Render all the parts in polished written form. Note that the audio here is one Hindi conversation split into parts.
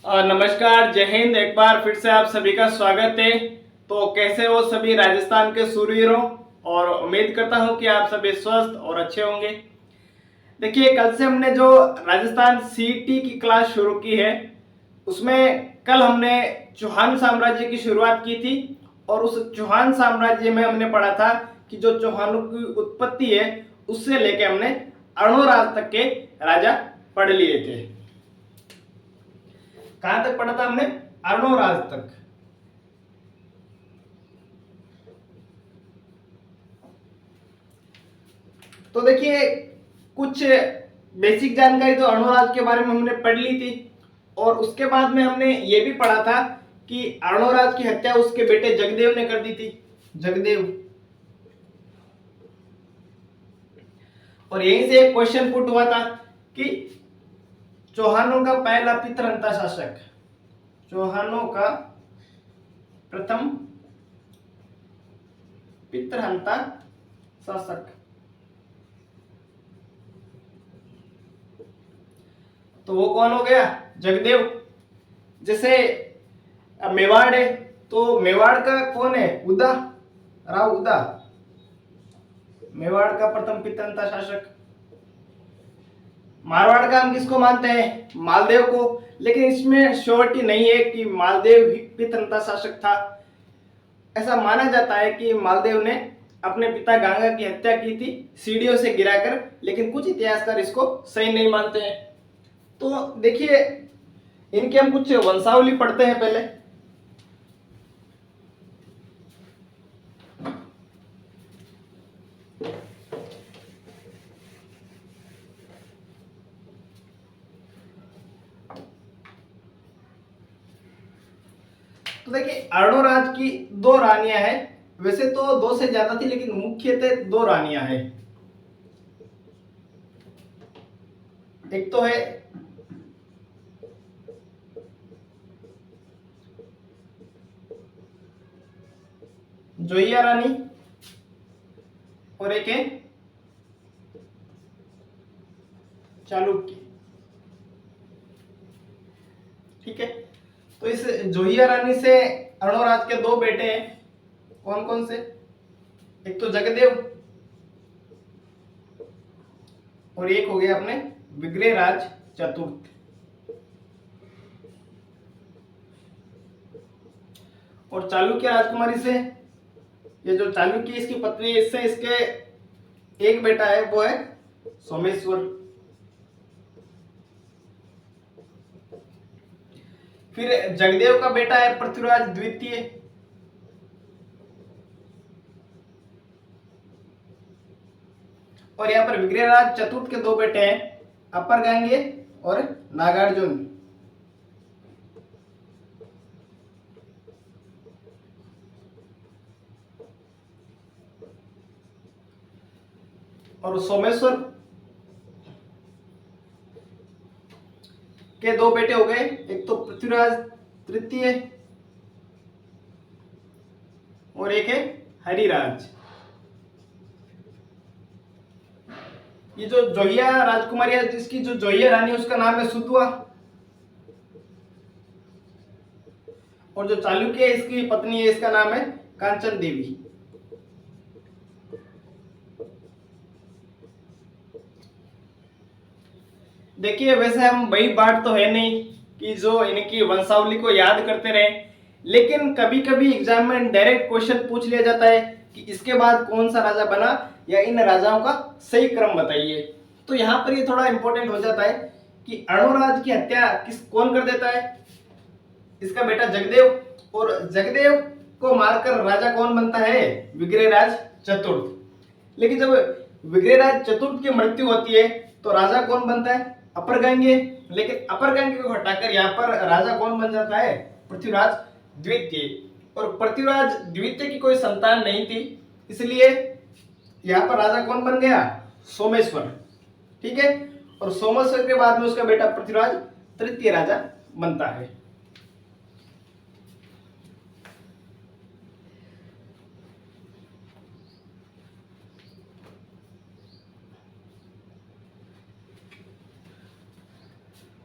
नमस्कार, जय हिंद। एक बार फिर से आप सभी का स्वागत है। तो कैसे हो सभी राजस्थान के सूरवीरों, और उम्मीद करता हूं कि आप सभी स्वस्थ और अच्छे होंगे। देखिए, कल से हमने जो राजस्थान सीटी की क्लास शुरू की है, उसमें कल हमने चौहान साम्राज्य की शुरुआत की थी। और उस चौहान साम्राज्य में हमने पढ़ा था कि जो चौहानों की उत्पत्ति है, उससे लेके हमने अर्णोराज तक के राजा पढ़ लिए थे। कहां तक पढ़ा था हमने? अर्णोराज तक। तो देखिए, कुछ बेसिक जानकारी तो अर्णोराज के बारे में हमने पढ़ ली थी। और उसके बाद में हमने ये भी पढ़ा था कि अर्णोराज की हत्या उसके बेटे जगदेव ने कर दी थी। जगदेव। और यहीं से एक क्वेश्चन पुट हुआ था कि चौहानों का पहला पितरहंता शासक, चौहानों का प्रथम पितरहंता शासक, तो वो कौन हो गया? जगदेव। जैसे मेवाड़ है, तो मेवाड़ का कौन है? उदा, राव उदा, मेवाड़ का प्रथम पितरहंता शासक। मारवाड़ का हम किसको मानते हैं? मालदेव को। लेकिन इसमें श्योरिटी नहीं है कि मालदेव ही पितरहंता शासक था। ऐसा माना जाता है कि मालदेव ने अपने पिता गंगा की हत्या की थी सीढ़ियों से गिराकर, लेकिन कुछ इतिहासकार इसको सही नहीं मानते हैं। तो देखिए, इनके हम कुछ वंशावली पढ़ते हैं पहले। तो देखिए, अर्णोराज की दो रानियां हैं। वैसे तो दो से ज्यादा थी, लेकिन मुख्यतः दो रानियां हैं। एक तो है जोइया रानी, और एक है चालुक्य। ठीक है। तो इस जोहिया रानी से अर्णोराज के दो बेटे हैं। कौन कौन से? एक तो जगदेव, और एक हो गया अपने विग्रहराज चतुर्थ। और चालुक्य राजकुमारी से, ये जो चालुक्य इसकी पत्नी है, इससे इसके एक बेटा है, वो है सोमेश्वर। फिर जगदेव का बेटा है पृथ्वीराज द्वितीय। और यहाँ पर विग्रहराज चतुर्थ के दो बेटे हैं, अपर गांगे और नागार्जुन। और सोमेश्वर के दो बेटे हो गए, एक तो पृथ्वीराज तृतीय और एक है हरिराज। ये जो जोहिया राजकुमारी है, जिसकी जो जोहिया रानी है, उसका नाम है सुतवा। और जो चालुक्य है, इसकी पत्नी है, इसका नाम है कांचन देवी। देखिए, वैसे हम वही बात तो है नहीं कि जो इनकी वंशावली को याद करते रहे, लेकिन कभी कभी एग्जाम में डायरेक्ट क्वेश्चन पूछ लिया जाता है कि इसके बाद कौन सा राजा बना, या इन राजाओं का सही क्रम बताइए। तो यहाँ पर ये थोड़ा इंपॉर्टेंट हो जाता है कि अर्णोराज की हत्या कौन कर देता है? इसका बेटा जगदेव। और जगदेव को मारकर राजा कौन बनता है? विग्रहराज चतुर्थ। लेकिन जब विग्रहराज चतुर्थ की मृत्यु होती है, तो राजा कौन बनता है? अपर गंगे। लेकिन अपर गंगे को हटाकर यहाँ पर राजा कौन बन जाता है? पृथ्वीराज द्वितीय। और पृथ्वीराज द्वितीय की कोई संतान नहीं थी, इसलिए यहाँ पर राजा कौन बन गया? सोमेश्वर। ठीक है। और सोमेश्वर के बाद में उसका बेटा पृथ्वीराज तृतीय राजा बनता है।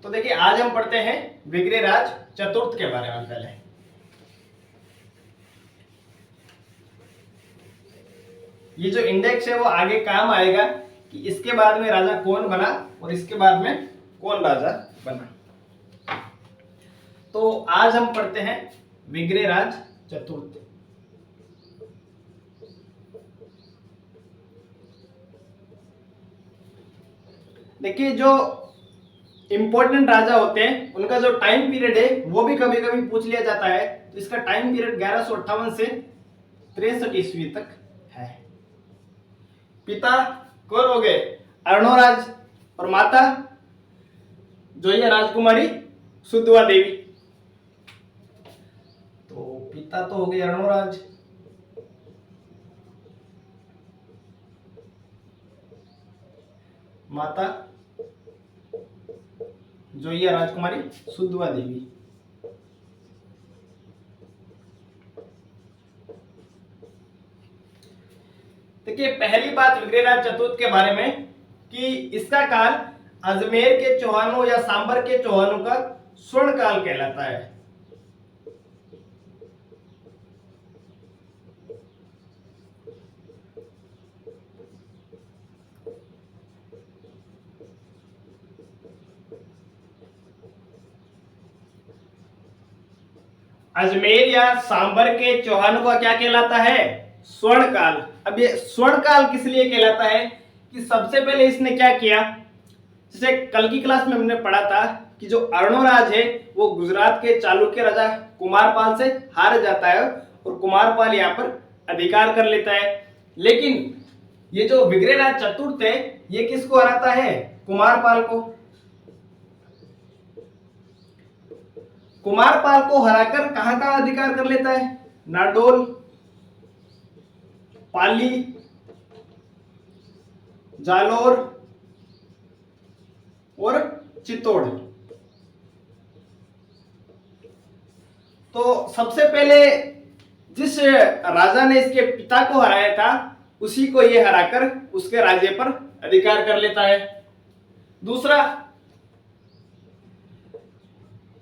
तो देखिए आज हम पढ़ते हैं विग्रहराज चतुर्थ के बारे में। पहले ये जो इंडेक्स है वो आगे काम आएगा कि इसके बाद में राजा कौन बना और इसके बाद में कौन राजा बना। तो आज हम पढ़ते हैं विग्रहराज चतुर्थ। देखिए जो इंपॉर्टेंट राजा होते हैं उनका जो टाइम पीरियड है वो भी कभी कभी पूछ लिया जाता है। तो इसका टाइम पीरियड 1158 से 63 ईस्वी तक है। पिता कौन हो गए? अर्णोराज और माता जो है राजकुमारी सुधवा देवी। तो पिता तो हो गए अर्णोराज, माता जो ये राजकुमारी सुधवा देवी। देखिए पहली बात विग्रहराज चतुर्थ के बारे में कि इसका काल अजमेर के चौहानों या सांबर के चौहानों का स्वर्ण काल कहलाता है। अजमेर या सांबर के चौहानों का क्या कहलाता है? स्वर्ण काल। अब ये स्वर्ण काल किस लिए कहलाता है कि सबसे पहले इसने क्या किया, जैसे कल की क्लास में हमने पढ़ा था कि जो अर्णोराज है वो गुजरात के चालुक्य राजा कुमारपाल से हार जाता है और कुमारपाल यहाँ पर अधिकार कर लेता है। लेकिन ये जो विग्रहराज चतुर्थ है ये किसको हराता है? कुमारपाल को। कुमारपाल को हराकर कहां का अधिकार कर लेता है? नाडोल, पाली, जालोर और चित्तौड़। तो सबसे पहले जिस राजा ने इसके पिता को हराया था उसी को ये हराकर उसके राज्य पर अधिकार कर लेता है। दूसरा,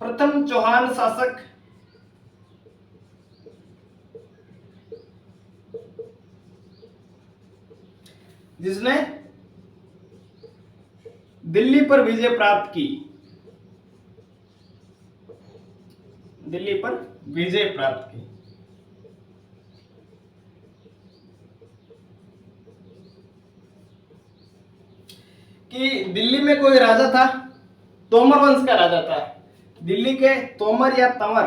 प्रथम चौहान शासक जिसने दिल्ली पर विजय प्राप्त की, दिल्ली पर विजय प्राप्त की। कि दिल्ली में कोई राजा था, तोमर वंश का राजा था, दिल्ली के तोमर या तंवर।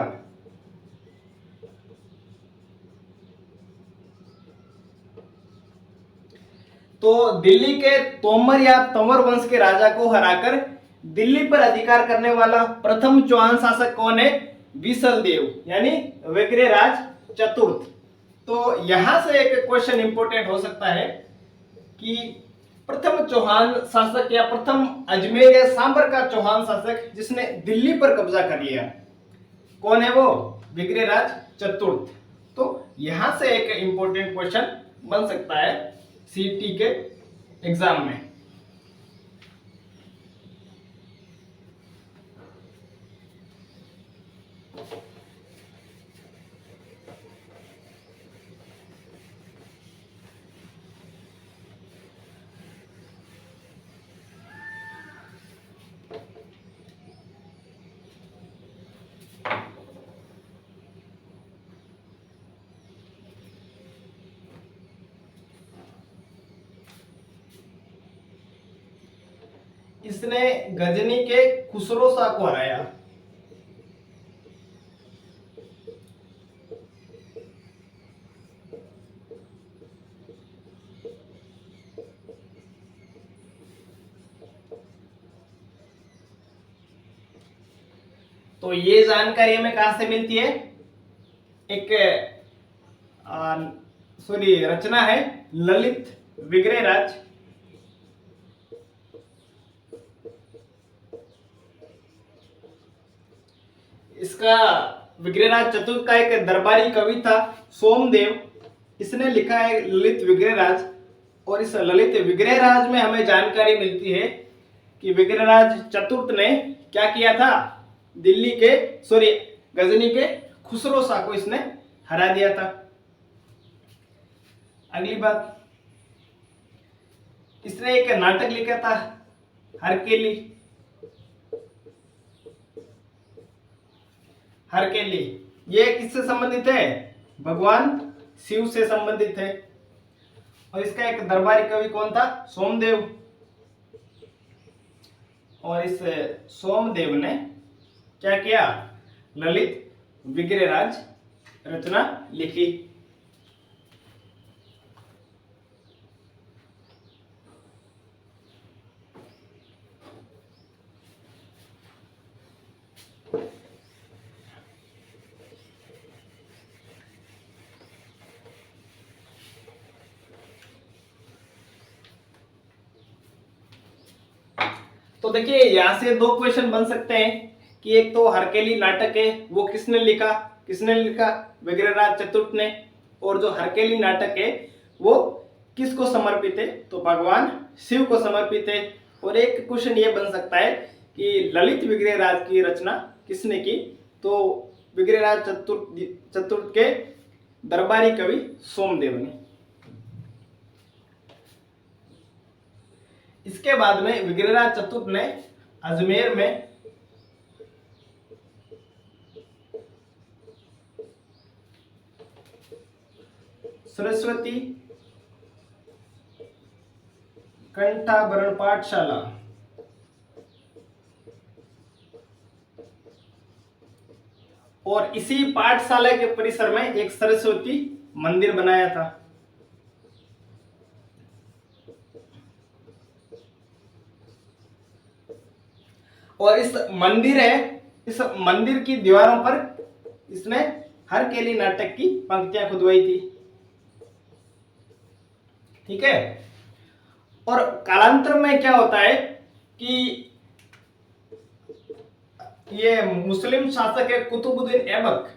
तो दिल्ली के तोमर या तंवर वंश के राजा को हराकर दिल्ली पर अधिकार करने वाला प्रथम चौहान शासक कौन है? विसल देव यानी विग्रहराज चतुर्थ। तो यहां से एक क्वेश्चन इंपॉर्टेंट हो सकता है कि प्रथम चौहान शासक या प्रथम अजमेर या सांबर का चौहान शासक जिसने दिल्ली पर कब्जा कर लिया कौन है? वो विग्रहराज चतुर्थ। तो यहां से एक इंपॉर्टेंट क्वेश्चन बन सकता है सीटी के एग्जाम में। इसने गजनी के खुसरो शाह को हराया। तो ये जानकारी हमें कहां से मिलती है? एक रचना है ललित विग्रहराज। इसका विग्रहराज चतुर्थ का एक दरबारी कवि था सोमदेव, इसने लिखा है ललित विग्रहराज। और इस ललित विग्रहराज में हमें जानकारी मिलती है कि विग्रहराज चतुर्थ ने क्या किया था, दिल्ली के सॉरी गजनी के खुसरो शाह को इसने हरा दिया था। अगली बात, इसने एक नाटक लिखा था हरकेली। हरकेली ये किससे संबंधित है, भगवान शिव से संबंधित है। और इसका एक दरबारी कवि कौन था, सोमदेव। और इस सोमदेव ने क्या किया, ललित विग्रहराज रचना लिखी। तो देखिए यहां से दो क्वेश्चन बन सकते हैं कि एक तो हरकेली नाटक है वो किसने लिखा, विग्रहराज चतुर्थ ने। और जो हरकेली नाटक है वो किसको समर्पित है, तो भगवान शिव को समर्पित है। और एक क्वेश्चन ये बन सकता है कि ललित विग्रहराज की रचना किसने की, तो विग्रहराज चतुर्थ के दरबारी कवि सोमदेव ने। इसके बाद में विग्रहराज चतुर्थ ने अजमेर में सरस्वती कंठाभरण पाठशाला और इसी पाठशाला के परिसर में एक सरस्वती मंदिर बनाया था। और इस मंदिर की दीवारों पर इसने हरकेली नाटक की पंक्तियां खुदवाई थी। ठीक है। और कालांतर में क्या होता है कि ये मुस्लिम शासक है कुतुबुद्दीन ऐबक,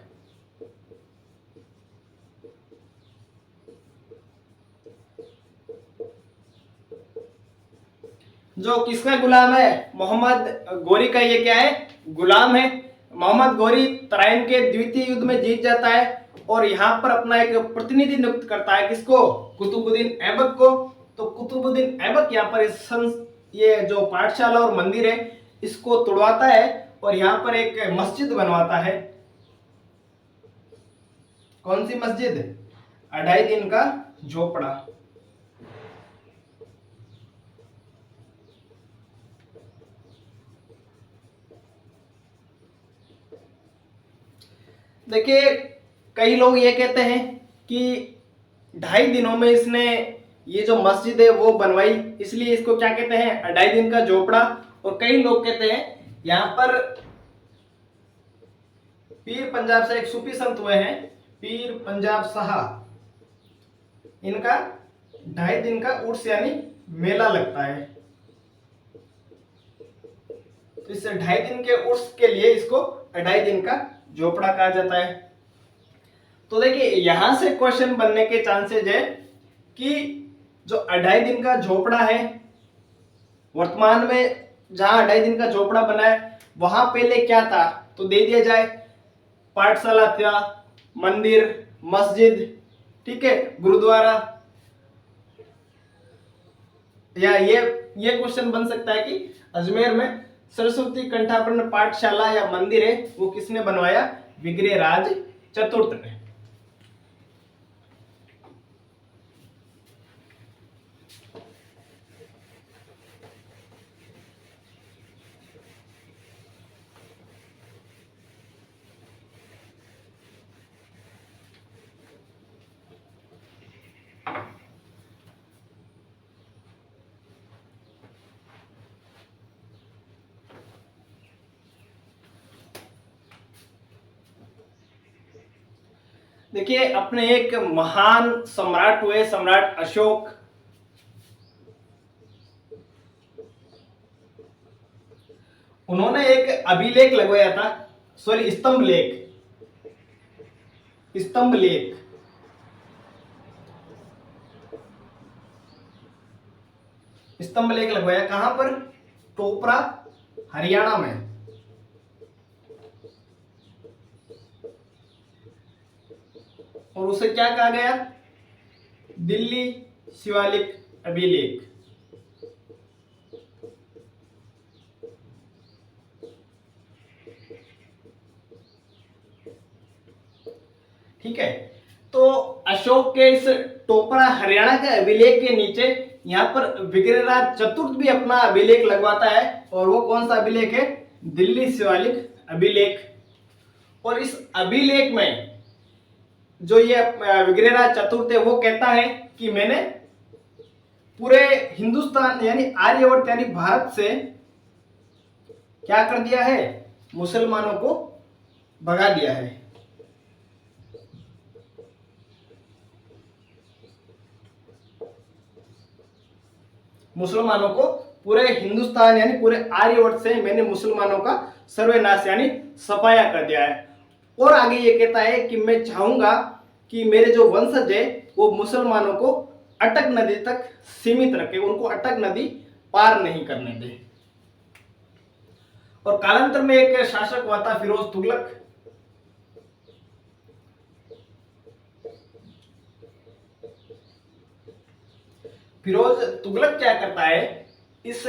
जो किसका गुलाम है, मोहम्मद गौरी का ये क्या है, गुलाम है। मोहम्मद गौरी तराइन के द्वितीय युद्ध में जीत जाता है और यहाँ पर अपना एक प्रतिनिधि नियुक्त करता है, किसको, कुतुबुद्दीन ऐबक को। तो कुतुबुद्दीन ऐबक यहाँ पर ये जो पाठशाला और मंदिर है इसको तोड़वाता है और यहाँ पर एक मस्जिद बनवाता है। कौन सी मस्जिद, 2.5 दिन का झोपड़ा। देखिए कई लोग ये कहते हैं कि 2.5 दिनों में इसने ये जो मस्जिद है वो बनवाई, इसलिए इसको क्या कहते हैं, 2.5 दिन का झोपड़ा। और कई लोग कहते हैं यहाँ पर पीर पंजाब से एक सूफी संत हुए हैं, पीर पंजाब शाह, इनका 2.5 दिन का उर्स यानी मेला लगता है। तो इस 2.5 दिन के उर्स के लिए इसको 2.5 दिन का झोपड़ा कहा जाता है। तो देखिए यहां से क्वेश्चन बनने के चांसेस है कि जो 2.5 दिन का झोपड़ा है, वर्तमान में जहां 2.5 दिन का झोपड़ा बना है वहां पहले क्या था, तो दे दिया जाए पाठशाला था, मंदिर, मस्जिद, ठीक है, गुरुद्वारा। या ये क्वेश्चन बन सकता है कि अजमेर में सरस्वती कंठाभरण पाठशाला या मंदिर है वो किसने बनवाया, विग्रहराज चतुर्थ ने। देखिए अपने एक महान सम्राट हुए, सम्राट अशोक। उन्होंने एक अभिलेख लगवाया था, सॉरी स्तंभ लेख लगवाया, कहां पर, टोपरा हरियाणा में। और उसे क्या कहा गया? दिल्ली शिवालिक अभिलेख। ठीक है, तो अशोक के इस टोपरा हरियाणा के अभिलेख के नीचे यहाँ पर विग्रहराज चतुर्थ भी अपना अभिलेख लगवाता है, और वो कौन सा अभिलेख है? दिल्ली शिवालिक अभिलेख। और इस अभिलेख में जो ये विग्रहराज चतुर्थ है वो कहता है कि मैंने पूरे हिंदुस्तान यानी आर्यवर्त यानी भारत से क्या कर दिया है? मुसलमानों को भगा दिया है। मुसलमानों को पूरे हिंदुस्तान यानी पूरे आर्यवर्त से मैंने मुसलमानों का सर्वनाश यानी सफाया कर दिया है। और आगे ये कहता है कि मैं चाहूंगा कि मेरे जो वंशज है वो मुसलमानों को अटक नदी तक सीमित रखे, उनको अटक नदी पार नहीं करने दे। और कालांतर में एक शासक हुआ था फिरोज तुगलक। फिरोज तुगलक क्या करता है? इस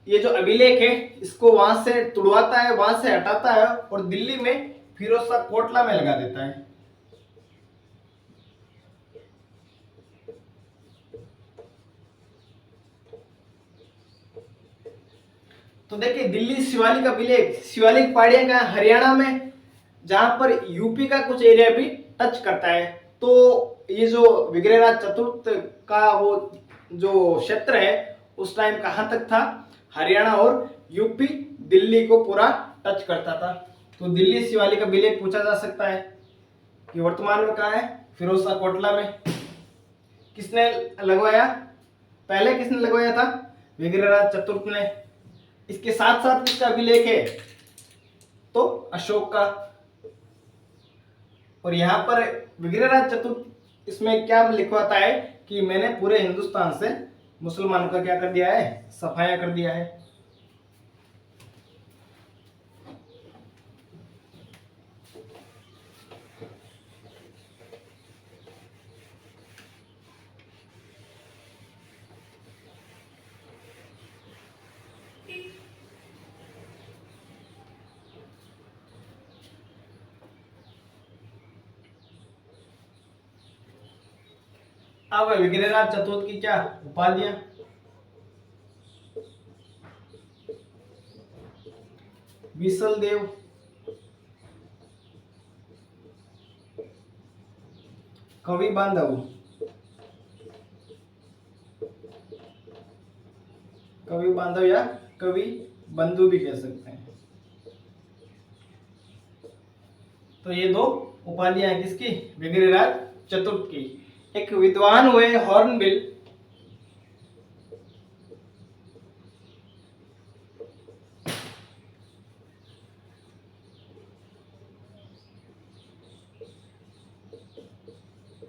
ये जो अभिलेख है इसको वहां से तुड़वाता है, वहां से हटाता है और दिल्ली में फिरोज शाह कोटला में लगा देता है। तो देखिए, दिल्ली शिवालिक अभिलेख, शिवालिक पहाड़ियां का हरियाणा में, जहां पर यूपी का कुछ एरिया भी टच करता है। तो ये जो विग्रहराज चतुर्थ का वो जो क्षेत्र है उस टाइम कहां तक था? हरियाणा और यूपी, दिल्ली को पूरा टच करता था। तो दिल्ली शिवालिक अभिलेख पूछा जा सकता है कि वर्तमान में कहाँ है? फिरोज शाह कोटला में। किसने लगवाया? पहले किसने लगवाया था? विग्रहराज चतुर्थ ने। इसके साथ साथ किसका अभिलेख है? तो अशोक का। और यहां पर विग्रहराज चतुर्थ इसमें क्या लिखवाता है कि मैंने पूरे हिंदुस्तान से मुसलमानों का क्या कर दिया है? सफाया कर दिया है। अब विग्रहराज चतुर्थ की क्या उपाधियां? विसल देव, कवि बांधव, कवि बांधव या कवि बंधु भी कह सकते हैं। तो ये दो उपाधियां हैं किसकी? विग्रहराज चतुर्थ की। एक विद्वान हुए हॉर्नबिल,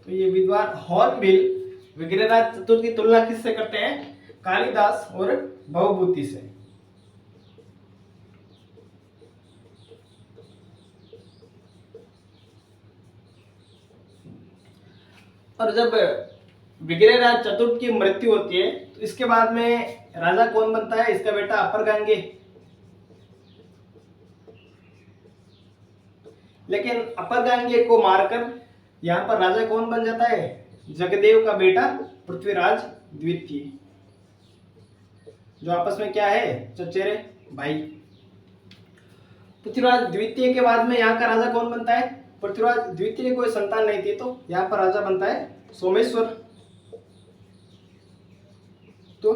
तो ये विद्वान हॉर्नबिल विग्रहराज चतुर्थ की तुलना किससे करते हैं? कालिदास और भवभूति से। और जब विग्रहराज चतुर्थ की मृत्यु होती है तो इसके बाद में राजा कौन बनता है? इसका बेटा अपर गांगे। लेकिन अपर गांगे को मारकर यहाँ पर राजा कौन बन जाता है? जगदेव का बेटा पृथ्वीराज द्वितीय, जो आपस में क्या है? चचेरे भाई। पृथ्वीराज द्वितीय के बाद में यहाँ का राजा कौन बनता है? पृथ्वीराज द्वितीय कोई संतान नहीं थी तो यहाँ पर राजा बनता है सोमेश्वर। तो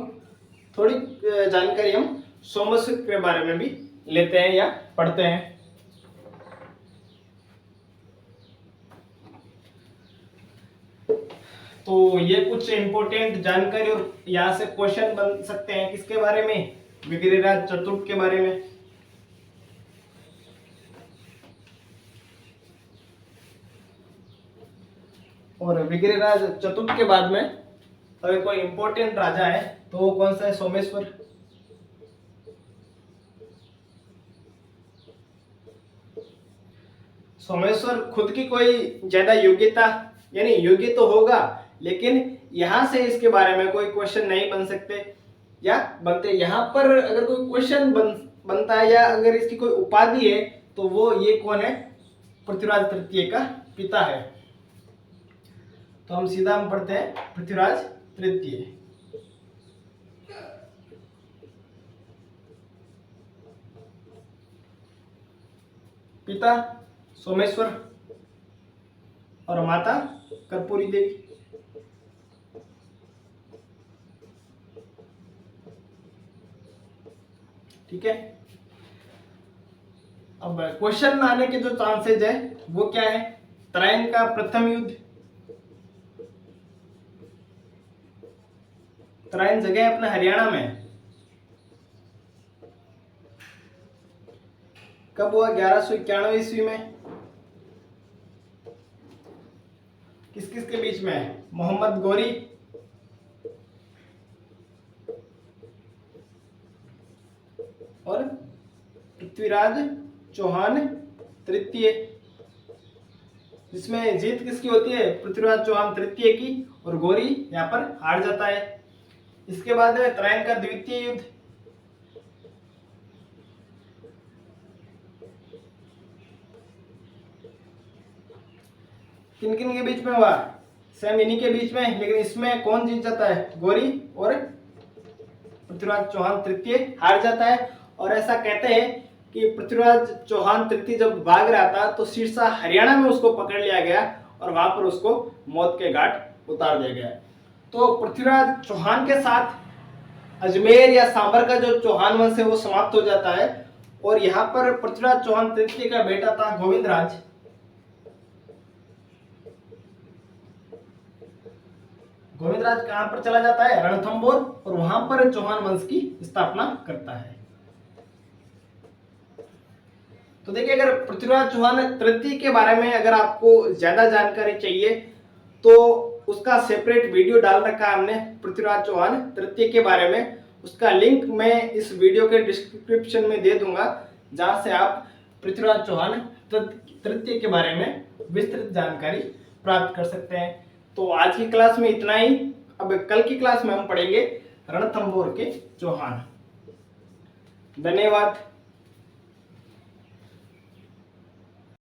थोड़ी जानकारी हम सोमेश्वर के बारे में भी लेते हैं या पढ़ते हैं। तो ये कुछ इंपॉर्टेंट जानकारी और यहाँ से क्वेश्चन बन सकते हैं किसके बारे में? विग्रहराज चतुर्थ के बारे में। और विग्रहराज चतुर्थ के बाद में अगर कोई इंपॉर्टेंट राजा है तो वो कौन सा है? सोमेश्वर। सोमेश्वर खुद की कोई ज्यादा योग्यता, यानी योग्य तो होगा लेकिन यहां से इसके बारे में कोई क्वेश्चन नहीं बन सकते या बनते। यहाँ पर अगर कोई क्वेश्चन बनता है या अगर इसकी कोई उपाधि है तो वो ये कौन है, पृथ्वीराज तृतीय का पिता है। तो हम सीधा हम पढ़ते हैं पृथ्वीराज तृतीय। पिता सोमेश्वर और माता कर्पूरी देवी। ठीक है, अब क्वेश्चन आने के जो चांसेज है वो क्या है। तराइन का प्रथम युद्ध, तराइन जगह है अपने हरियाणा में, कब हुआ, 1191 ईस्वी में। किस किस के बीच में, मोहम्मद गौरी और पृथ्वीराज चौहान तृतीय। जिसमें जीत किसकी होती है, पृथ्वीराज चौहान तृतीय की, और गौरी यहाँ पर हार जाता है। इसके बाद है तराइन का द्वितीय युद्ध, किन किन के बीच में हुआ, सेम इन्हीं के बीच में, लेकिन इसमें कौन जीत जाता है, गौरी, और पृथ्वीराज चौहान तृतीय हार जाता है। और ऐसा कहते हैं कि पृथ्वीराज चौहान तृतीय जब भाग रहा था तो सिरसा हरियाणा में उसको पकड़ लिया गया और वहां पर उसको मौत के घाट उतार दिया गया। तो पृथ्वीराज चौहान के साथ अजमेर या सांबर का जो चौहान वंश है वो समाप्त हो जाता है। और यहाँ पर पृथ्वीराज चौहान तृतीय का बेटा था गोविंदराज। गोविंदराज कहां पर चला जाता है, रणथंबोर, और वहां पर चौहान वंश की स्थापना करता है। तो देखिए, अगर पृथ्वीराज चौहान तृतीय के बारे में अगर आपको ज्यादा जानकारी चाहिए तो उसका सेपरेट वीडियो डाल रखा है हमने पृथ्वीराज चौहान तृतीय के बारे में। उसका लिंक मैं इस वीडियो के डिस्क्रिप्शन में दे दूंगा, जहां से आप पृथ्वीराज चौहान तृतीय के बारे में विस्तृत जानकारी प्राप्त कर सकते हैं। तो आज की क्लास में इतना ही। अब कल की क्लास में हम पढ़ेंगे रणथंबोर के चौहान। धन्यवाद।